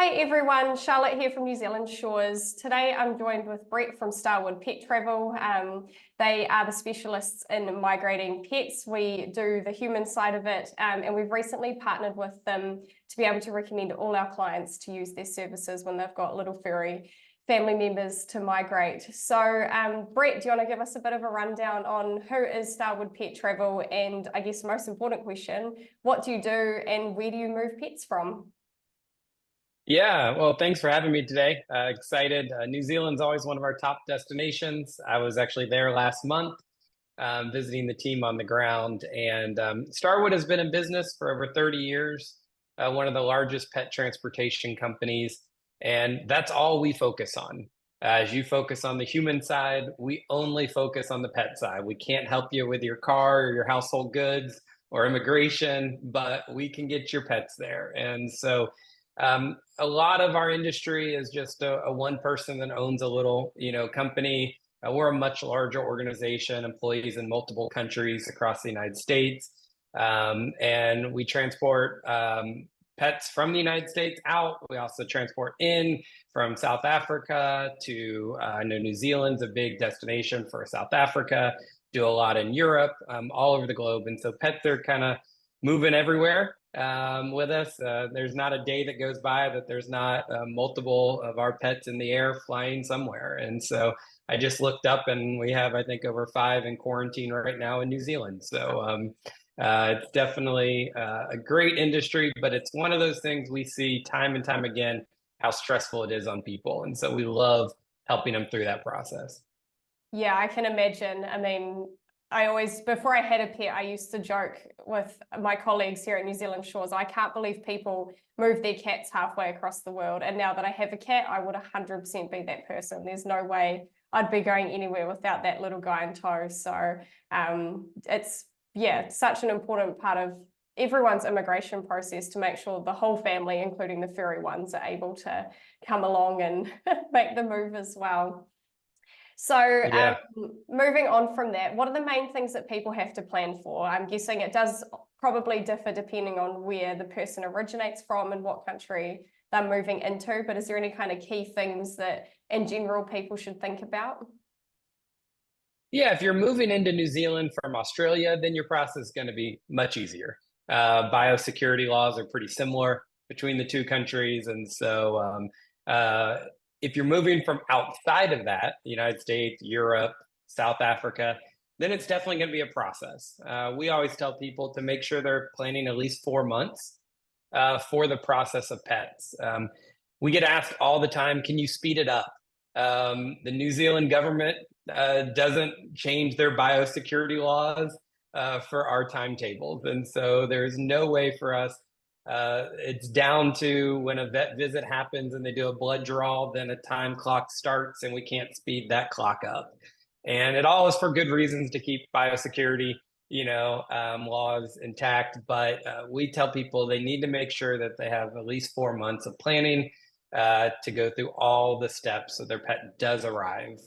Hi everyone, Charlotte here from New Zealand Shores. Today I'm joined with Brett from Starwood Pet Travel. They are the specialists in migrating pets. We do the human side of it, and we've recently partnered with them to be able to recommend all our clients to use their services when they've got little furry family members to migrate. So Brett, do you want to give us a bit of a rundown on who is Starwood Pet Travel, and I guess the most important question, what do you do and where do you move pets from? Yeah, well, thanks for having me today. Excited. New Zealand's always one of our top destinations. I was actually there last month, visiting the team on the ground. And Starwood has been in business for over 30 years, one of the largest pet transportation companies. And that's all we focus on. As you focus on the human side, we only focus on the pet side. We can't help you with your car or your household goods or immigration, but we can get your pets there. And so a lot of our industry is just a one person that owns a little, company. We're a much larger organization, employees in multiple countries across the United States, and we transport pets from the United States out. We also transport in from South Africa to, I know New Zealand's a big destination for South Africa. Do a lot in Europe, all over the globe, and so pets are kind of moving everywhere with us. There's not a day that goes by that there's not multiple of our pets in the air flying somewhere. And so I just looked up and we have, I think, over 5 in quarantine right now in New Zealand. So it's definitely a great industry, but it's one of those things we see time and time again, how stressful it is on people. And so we love helping them through that process. Yeah, I can imagine. I mean, before I had a pet, I used to joke with my colleagues here at New Zealand Shores, I can't believe people move their cats halfway across the world. And now that I have a cat, I would 100% be that person. There's no way I'd be going anywhere without that little guy in tow. So it's such an important part of everyone's immigration process to make sure the whole family, including the furry ones, are able to come along and make the move as well. So Yeah. moving on from that, what are the main things that people have to plan for? I'm guessing it does probably differ depending on where the person originates from and what country they're moving into, but is there any kind of key things that in general people should think about? Yeah, if you're moving into New Zealand from Australia, then your process is going to be much easier. Biosecurity laws are pretty similar between the two countries. And so if you're moving from outside of that, the United States, Europe, South Africa, then it's definitely going to be a process. We always tell people to make sure they're planning at least 4 months for the process of pets. We get asked all the time, can you speed it up? The New Zealand government doesn't change their biosecurity laws for our timetables. And so there's no way for us. It's down to when a vet visit happens and they do a blood draw, then a time clock starts and we can't speed that clock up. And it all is for good reasons to keep biosecurity, laws intact. But we tell people they need to make sure that they have at least 4 months of planning to go through all the steps so their pet does arrive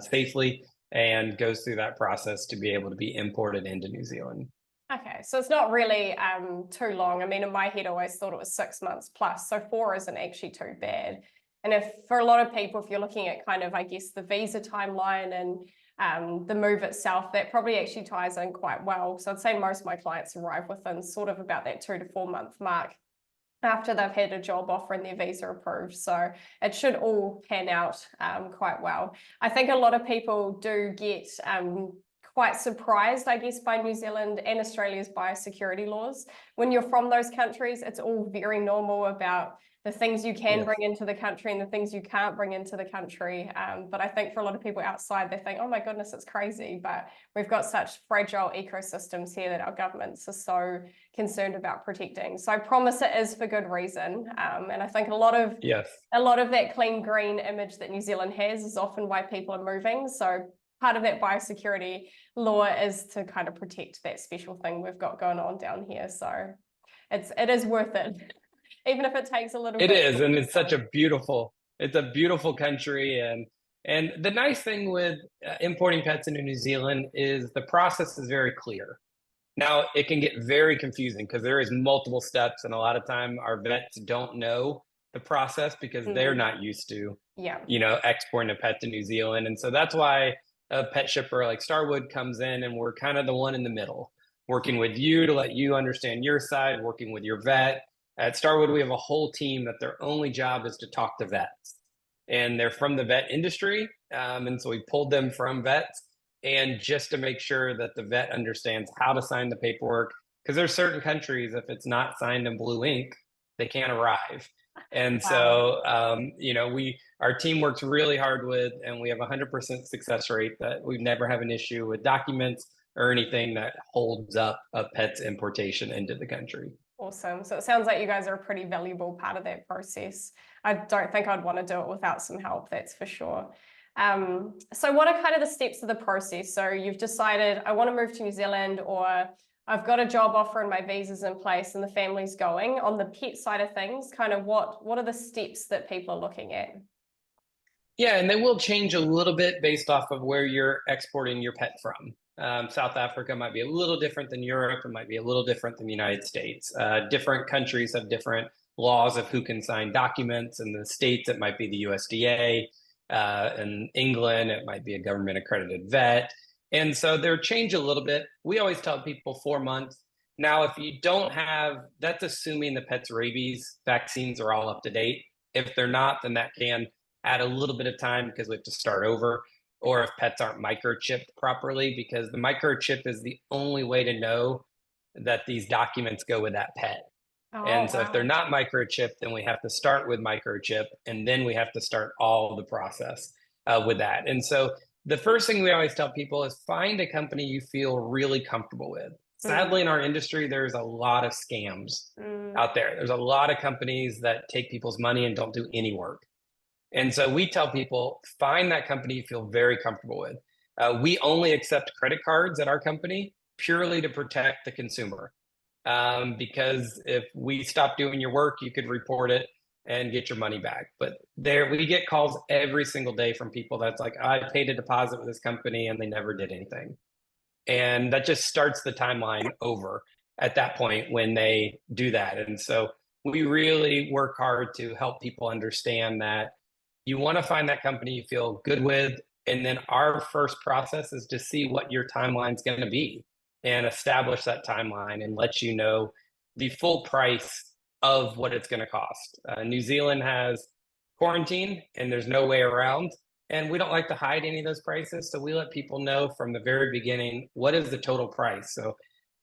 safely and goes through that process to be able to be imported into New Zealand. Okay, so it's not really too long. I mean, in my head, I always thought it was 6 months plus, so 4 isn't actually too bad. And if for a lot of people, if you're looking at kind of, I guess, the visa timeline and the move itself, that probably actually ties in quite well. So I'd say most of my clients arrive within sort of about that 2 to 4 month mark after they've had a job offer and their visa approved. So it should all pan out quite well. I think a lot of people do get quite surprised, I guess, by New Zealand and Australia's biosecurity laws. When you're from those countries, it's all very normal about the things you can bring into the country and the things you can't bring into the country. But I think for a lot of people outside, they think, oh my goodness, it's crazy. But we've got such fragile ecosystems here that our governments are so concerned about protecting. So I promise it is for good reason. And I think a lot of that clean green image that New Zealand has is often why people are moving. So part of that biosecurity law is to kind of protect that special thing we've got going on down here. So it is worth it, even if it takes a little bit. It is, and it's a beautiful country. And the nice thing with importing pets into New Zealand is the process is very clear. Now, it can get very confusing because there is multiple steps, and a lot of time our vets don't know the process because they're not used to, Yeah. exporting a pet to New Zealand. And so that's why a pet shipper like Starwood comes in, and we're kind of the one in the middle, working with you to let you understand your side, working with your vet. At Starwood, we have a whole team that their only job is to talk to vets, and they're from the vet industry. And so we pulled them from vets, and just to make sure that the vet understands how to sign the paperwork, because there's certain countries, if it's not signed in blue ink, they can't arrive. And Wow. so, our team works really hard with, and we have 100% success rate that we've never have an issue with documents or anything that holds up a pet's importation into the country. Awesome. So it sounds like you guys are a pretty valuable part of that process. I don't think I'd want to do it without some help, that's for sure. So what are kind of the steps of the process? So you've decided I want to move to New Zealand, or I've got a job offer and my visa's in place and the family's going. On the pet side of things, kind of what are the steps that people are looking at? Yeah, and they will change a little bit based off of where you're exporting your pet from. South Africa might be a little different than Europe. It might be a little different than the United States. Different countries have different laws of who can sign documents. In the States, it might be the USDA. In England, it might be a government accredited vet. And so they're changed a little bit. We always tell people 4 months. Now, if you don't have, that's assuming the pet's rabies vaccines are all up to date. If they're not, then that can add a little bit of time because we have to start over, or if pets aren't microchipped properly, because the microchip is the only way to know that these documents go with that pet. Oh, And so if they're wow. not microchipped, then we have to start with microchip, and then we have to start all the process with that. And so the first thing we always tell people is find a company you feel really comfortable with. Mm, Sadly, in our industry, there's a lot of scams mm, out there. There's a lot of companies that take people's money and don't do any work. And so we tell people find that company you feel very comfortable with. We only accept credit cards at our company purely to protect the consumer. Because if we stop doing your work, you could report it and get your money back. But there, we get calls every single day from people that's like, I paid a deposit with this company and they never did anything. And that just starts the timeline over at that point when they do that. And so we really work hard to help people understand that you want to find that company you feel good with. And then our first process is to see what your timeline is going to be and establish that timeline and let you know the full price of what it's going to cost. New Zealand has quarantine and there's no way around. And we don't like to hide any of those prices. So we let people know from the very beginning what is the total price. So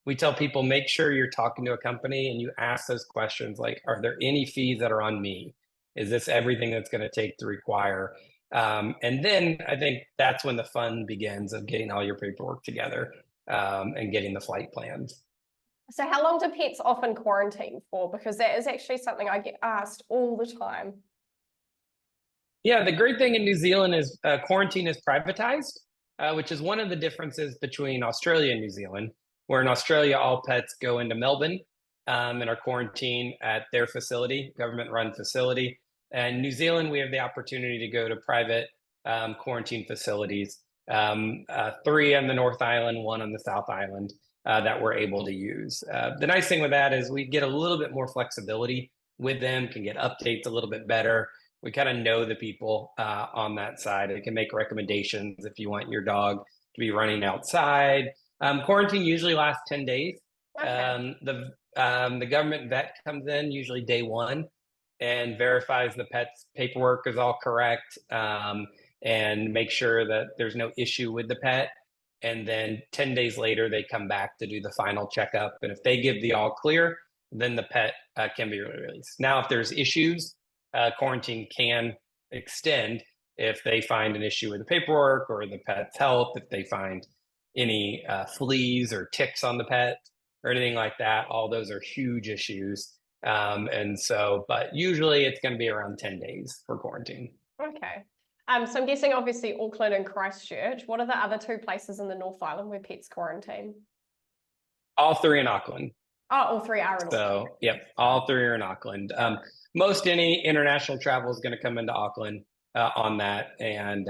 we tell people make sure you're talking to a company and you ask those questions like, are there any fees that are on me? Is this everything that's going to take to require? And then I think that's when the fun begins of getting all your paperwork together and getting the flight plans. So how long do pets often quarantine for? Because that is actually something I get asked all the time. Yeah, the great thing in New Zealand is quarantine is privatized, which is one of the differences between Australia and New Zealand, where in Australia, all pets go into Melbourne and are quarantined at their facility, government run facility. And New Zealand, we have the opportunity to go to private quarantine facilities, three on the North Island, one on the South Island that we're able to use. The nice thing with that is we get a little bit more flexibility with them, can get updates a little bit better. We kind of know the people on that side. It can make recommendations if you want your dog to be running outside. Quarantine usually lasts 10 days. Okay. The government vet comes in usually day one and verifies the pet's paperwork is all correct and make sure that there's no issue with the pet. And then 10 days later, they come back to do the final checkup. And if they give the all clear, then the pet can be released. Now, if there's issues, quarantine can extend if they find an issue with the paperwork or the pet's health, if they find any fleas or ticks on the pet or anything like that. All those are huge issues. But usually it's going to be around 10 days for quarantine. Okay. So I'm guessing obviously Auckland and Christchurch. What are the other two places in the North Island where pets quarantine? All three in Auckland. Oh, all three are in Auckland. So, yep, all three are in Auckland. Most any international travel is going to come into Auckland on that, and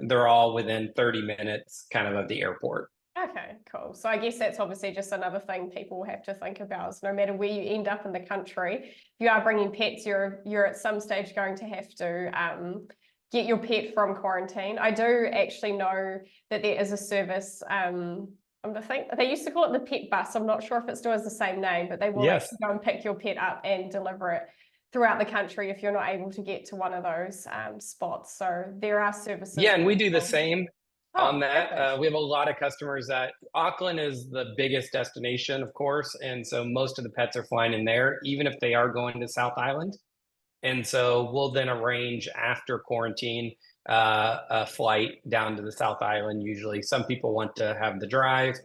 they're all within 30 minutes kind of the airport. Okay, cool. So I guess that's obviously just another thing people have to think about is no matter where you end up in the country, if you are bringing pets, you're at some stage going to have to get your pet from quarantine. I do actually know that there is a service. I think they used to call it the pet bus. I'm not sure if it still has the same name, but they will Yes. actually go and pick your pet up and deliver it throughout the country if you're not able to get to one of those spots. So there are services. Yeah, and we do the same on that. Perfect. We have a lot of customers that Auckland is the biggest destination, of course, and so most of the pets are flying in there, even if they are going to South Island. And so we'll then arrange after quarantine a flight down to the South Island. Usually, some people want to have the drive,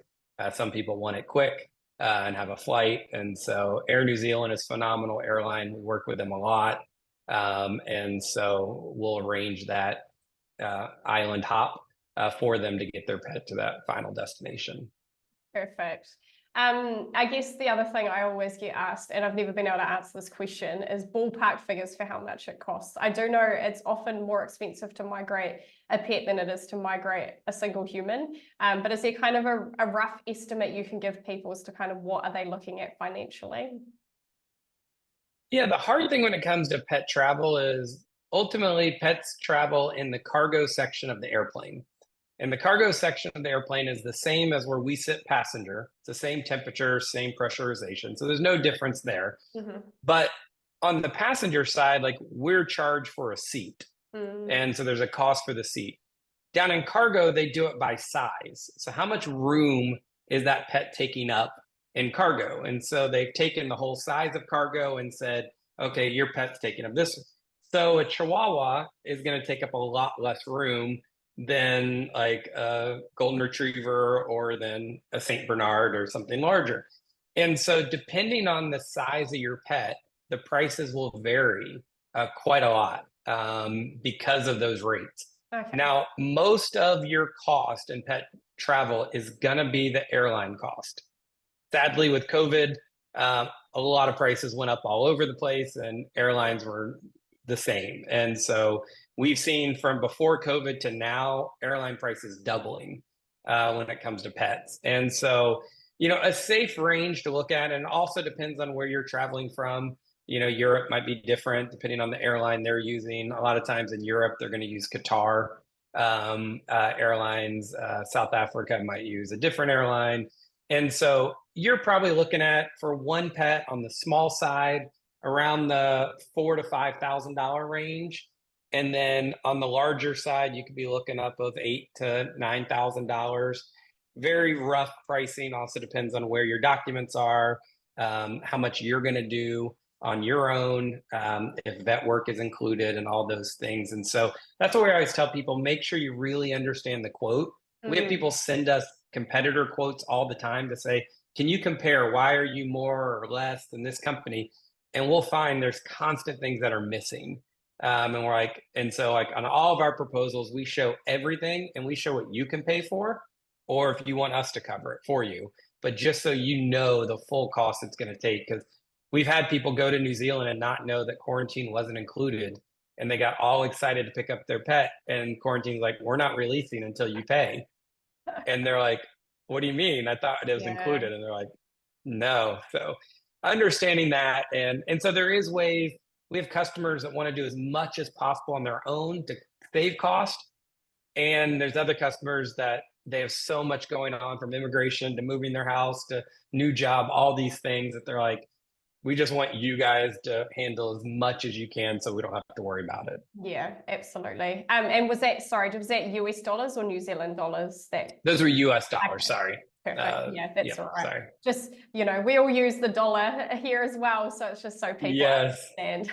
some people want it quick and have a flight. And so Air New Zealand is a phenomenal airline. We work with them a lot. And so we'll arrange that island hop for them to get their pet to that final destination. Perfect. I guess the other thing I always get asked, and I've never been able to answer this question, is ballpark figures for how much it costs. I do know it's often more expensive to migrate a pet than it is to migrate a single human. But is there kind of a rough estimate you can give people as to kind of what are they looking at financially? Yeah, the hard thing when it comes to pet travel is ultimately pets travel in the cargo section of the airplane. And the cargo section of the airplane is the same as where we sit passenger. It's the same temperature, same pressurization. So there's no difference there. Mm-hmm. But on the passenger side, like we're charged for a seat. And so there's a cost for the seat. Down in cargo, they do it by size. So how much room is that pet taking up in cargo? And so they've taken the whole size of cargo and said, okay, your pet's taking up this. So a Chihuahua is going to take up a lot less room than like a golden retriever or than a Saint Bernard or something larger. And so depending on the size of your pet, the prices will vary quite a lot because of those rates. Okay. Now, most of your cost in pet travel is going to be the airline cost. Sadly, with COVID, a lot of prices went up all over the place and airlines were the same. And so we've seen from before COVID to now, airline prices doubling when it comes to pets. And so, a safe range to look at, and also depends on where you're traveling from. Europe might be different depending on the airline they're using. A lot of times in Europe, they're going to use Qatar Airlines. South Africa might use a different airline. And so you're probably looking at, for one pet on the small side, around the $4,000 to $5,000 range. And then on the larger side, you could be looking up of $8,000 to $9,000. Very rough pricing. Also depends on where your documents are, how much you're going to do on your own, if vet work is included and all those things. And so that's what we always tell people, make sure you really understand the quote. We have people send us competitor quotes all the time to say, can you compare? Why are you more or less than this company? And we'll find there's constant things that are missing. And we're like, and so like on all of our proposals, we show everything and we show what you can pay for, or if you want us to cover it for you. But just so you know the full cost it's going to take, because we've had people go to New Zealand and not know that quarantine wasn't included. And they got all excited to pick up their pet, and quarantine's like, we're not releasing until you pay. And they're like, what do you mean? I thought it was included. And they're like, no. So understanding that. And so there is ways. We have customers that want to do as much as possible on their own to save cost. And there's other customers that they have so much going on, from immigration to moving their house to new job, all these things, that they're like, we just want you guys to handle as much as you can so we don't have to worry about it. Yeah, absolutely. And was that US dollars or New Zealand dollars? Those were US dollars, sorry. Perfect. Yeah, that's all right. Sorry. Just, we all use the dollar here as well. So it's just so people understand.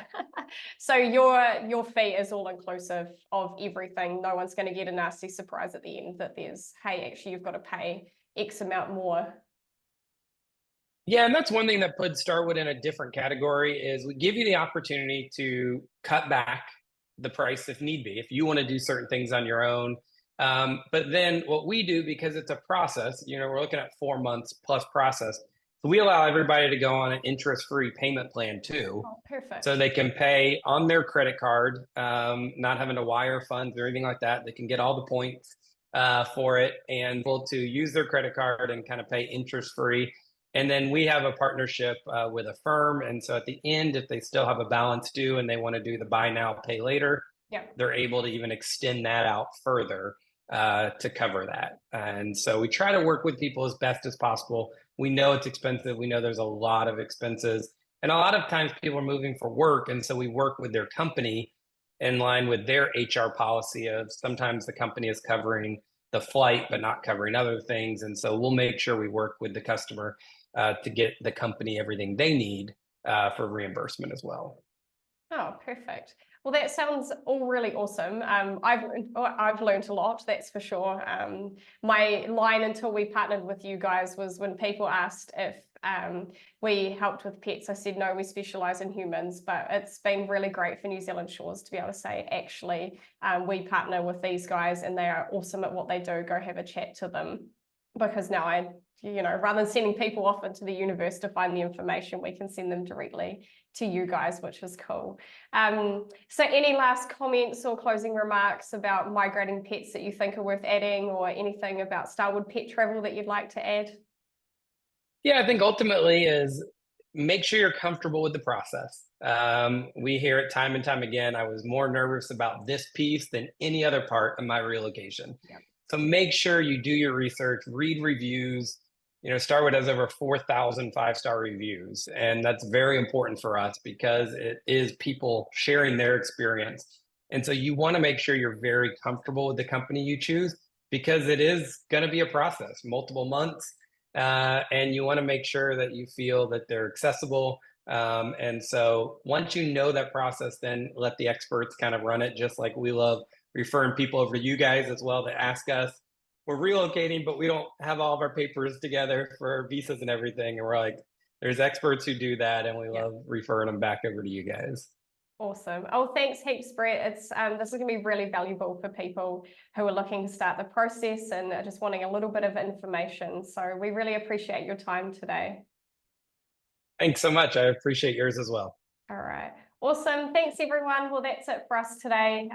So your fee is all inclusive of everything. No one's going to get a nasty surprise at the end that there's, hey, actually, you've got to pay X amount more. Yeah, and that's one thing that puts Starwood in a different category, is we give you the opportunity to cut back the price if need be, if you want to do certain things on your own. But then what we do, because it's a process, we're looking at 4 months plus process. So we allow everybody to go on an interest-free payment plan too. Oh, perfect. So they can pay on their credit card, not having to wire funds or anything like that. They can get all the points for it and able to use their credit card and kind of pay interest free. And then we have a partnership with a firm. And so at the end, if they still have a balance due and they want to do the buy now, pay later, Yeah. they're able to even extend that out further to cover that. And so we try to work with people as best as possible. We know it's expensive. We know there's a lot of expenses. And a lot of times people are moving for work. And so we work with their company in line with their HR policy of sometimes the company is covering the flight, but not covering other things. And so we'll make sure we work with the customer to get the company everything they need for reimbursement as well. Oh, perfect. Well, that sounds all really awesome. I've learned a lot, that's for sure. My line until we partnered with you guys was when people asked if we helped with pets, I said, no, we specialize in humans, but it's been really great for New Zealand Shores to be able to say, actually, we partner with these guys and they are awesome at what they do. Go have a chat to them. Because now rather than sending people off into the universe to find the information, we can send them directly to you guys, which is cool. So any last comments or closing remarks about migrating pets that you think are worth adding, or anything about Starwood Pet Travel that you'd like to add? Yeah, I think ultimately is make sure you're comfortable with the process. We hear it time and time again. I was more nervous about this piece than any other part of my relocation. Yep. So make sure you do your research, read reviews. Starwood has over 4,000 five-star reviews, and that's very important for us because it is people sharing their experience. And so you want to make sure you're very comfortable with the company you choose because it is going to be a process, multiple months. And you want to make sure that you feel that they're accessible. And so once you know that process, then let the experts kind of run it, just like we love referring people over to you guys as well to ask us. We're relocating, but we don't have all of our papers together for visas and everything. And we're like, there's experts who do that, and we love referring them back over to you guys. Awesome. Oh, thanks heaps, Brett. This is going to be really valuable for people who are looking to start the process and are just wanting a little bit of information. So we really appreciate your time today. Thanks so much. I appreciate yours as well. All right. Awesome. Thanks, everyone. Well, that's it for us today.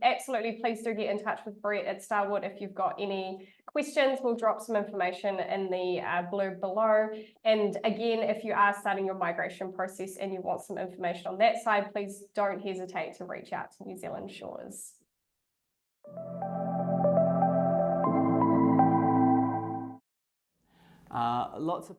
Absolutely, please do get in touch with Brett at Starwood if you've got any questions. We'll drop some information in the blurb below. And again, if you are starting your migration process and you want some information on that side, please don't hesitate to reach out to New Zealand Shores. Lots of